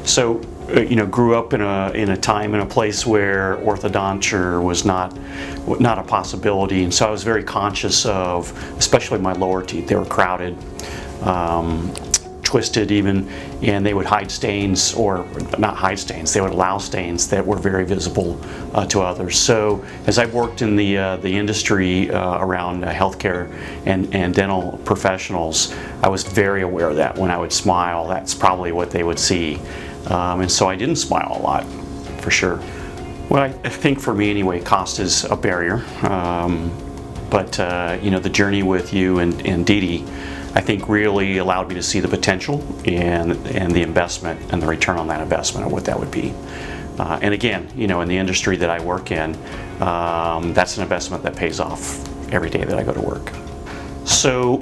So, grew up in a time and a place where orthodonture was not a possibility, and so I was very conscious of, especially my lower teeth. They were crowded, twisted even, and they would hide stains, or not hide stains, they would allow stains that were very visible to others. So as I've worked in the industry around healthcare and dental professionals, I was very aware that when I would smile, that's probably what they would see. And so I didn't smile a lot, for sure. Well, I think for me anyway, cost is a barrier. But the journey with you and Dee Dee, I think really allowed me to see the potential and the investment and the return on that investment and what that would be. And again, in the industry that I work in, that's an investment that pays off every day that I go to work. So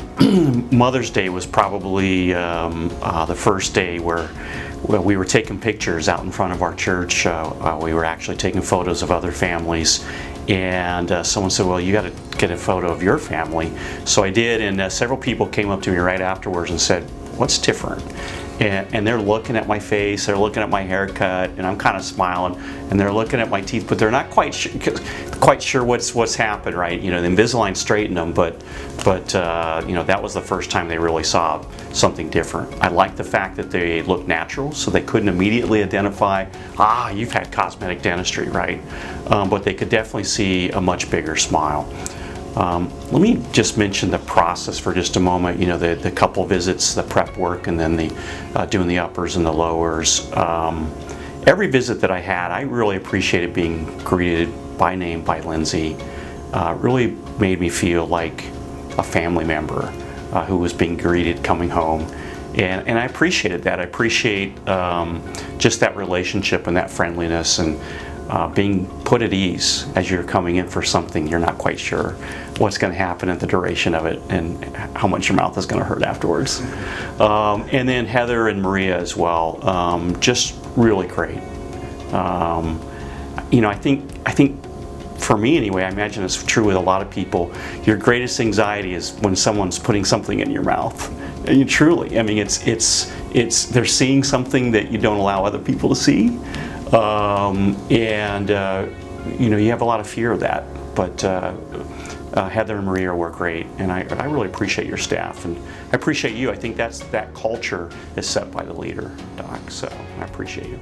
Mother's Day was probably the first day where we were taking pictures out in front of our church. We were actually taking photos of other families, and someone said, well, you got to get a photo of your family. So I did, and several people came up to me right afterwards and said, what's different? And they're looking at my face, they're looking at my haircut, and I'm kind of smiling, and they're looking at my teeth, but they're not quite sure what's happened, right? The Invisalign straightened them, but that was the first time they really saw something different. I liked the fact that they looked natural, so they couldn't immediately identify, you've had cosmetic dentistry, right? But they could definitely see a much bigger smile. Let me just mention the process for just a moment. The couple visits, the prep work, and then the doing the uppers and the lowers. Every visit that I had, I really appreciated being greeted by name by Lindsay. Really made me feel like a family member who was being greeted coming home. And I appreciated that. I appreciate just that relationship and that friendliness, and being put at ease as you're coming in for something you're not quite sure what's going to happen at the duration of it and how much your mouth is going to hurt afterwards. And then Heather and Maria as well, just really great. I think for me anyway, I imagine it's true with a lot of people, your greatest anxiety is when someone's putting something in your mouth. And truly, I mean, it's they're seeing something that you don't allow other people to see. You have a lot of fear of that, but Heather and Maria were great, and I really appreciate your staff, and I appreciate you. I think that culture is set by the leader, Doc, so I appreciate you.